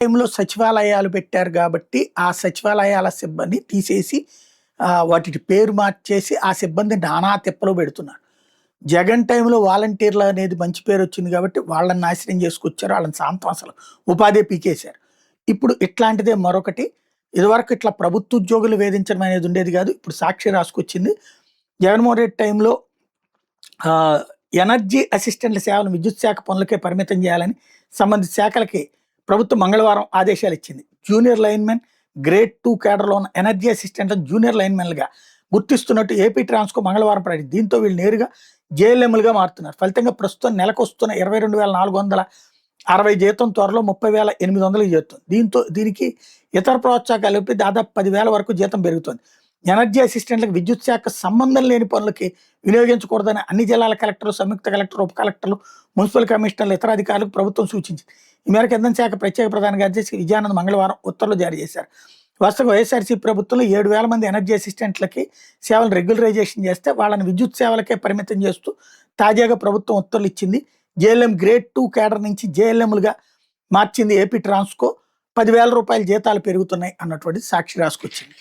టైంలో సచివాలయాలు పెట్టారు కాబట్టి ఆ సచివాలయాల సిబ్బంది తీసేసి వాటి పేరు మార్చేసి ఆ సిబ్బంది నానా తిప్పలు పెడుతున్నారు. జగన్ టైంలో వాలంటీర్లు అనేది మంచి పేరు వచ్చింది కాబట్టి వాళ్ళని నాశనం చేసుకొచ్చారు. వాళ్ళని సాంతం అసలు ఉపాధి పీకేశారు. ఇప్పుడు ఇట్లాంటిదే మరొకటి. ఇదివరకు ఇట్లా ప్రభుత్వ ఉద్యోగులు వేధించడం అనేది ఉండేది కాదు. ఇప్పుడు సాక్షి రాసుకొచ్చింది. జగన్మోహన్ రెడ్డి టైంలో ఎనర్జీ అసిస్టెంట్ల సేవలను విద్యుత్ శాఖ పనులకే పరిమితం చేయాలని సంబంధిత శాఖలకి ప్రభుత్వం మంగళవారం ఆదేశాలు ఇచ్చింది. జూనియర్ లైన్మెన్, గ్రేడ్ 2 కేడర్లో ఉన్న ఎనర్జీ అసిస్టెంట్లను జూనియర్ లైన్మెన్లుగా గుర్తిస్తున్నట్టు ఏపీ ట్రాన్స్కో మంగళవారం ప్రకటించింది. దీంతో వీళ్ళు నేరుగా జేఎల్ఎంలుగా మారుతున్నారు. ఫలితంగా ప్రస్తుతం నెలకు వస్తున్న 22,460 జీతం త్వరలో 30,800 చేరుతుంది. దీనికి ఇతర ప్రోత్సాహకాలు కలిపి దాదాపు 10,000 వరకు జీతం పెరుగుతుంది. ఎనర్జీ అసిస్టెంట్లకు విద్యుత్ శాఖ సంబంధం లేని పనులకి వినియోగించకూడదని అన్ని జిల్లాల కలెక్టర్లు, సంయుక్త కలెక్టర్, ఉప కలెక్టర్లు, మున్సిపల్ కమిషనర్లు, ఇతర అధికారులకు ప్రభుత్వం సూచించింది. ఈ మేరకు ఇంధన శాఖ ప్రత్యేక ప్రధాన కార్యదర్శి విజయానంద్ మంగళవారం ఉత్తర్వులు జారీ చేశారు. వాస్తవంగా వైఎస్ఆర్సీ ప్రభుత్వంలో 7,000 మంది ఎనర్జీ అసిస్టెంట్లకి సేవలు రెగ్యులరైజేషన్ చేస్తే వాళ్ళని విద్యుత్ సేవలకే పరిమితం చేస్తూ తాజాగా ప్రభుత్వం ఉత్తర్వులు ఇచ్చింది. జేఎల్ఎం గ్రేడ్ 2 కేడర్ నుంచి జేఎల్ఎంలుగా మార్చింది ఏపీ ట్రాన్స్కో. 10,000 రూపాయల జీతాలు పెరుగుతున్నాయి అన్నటువంటి సాక్షి రాసుకొచ్చింది.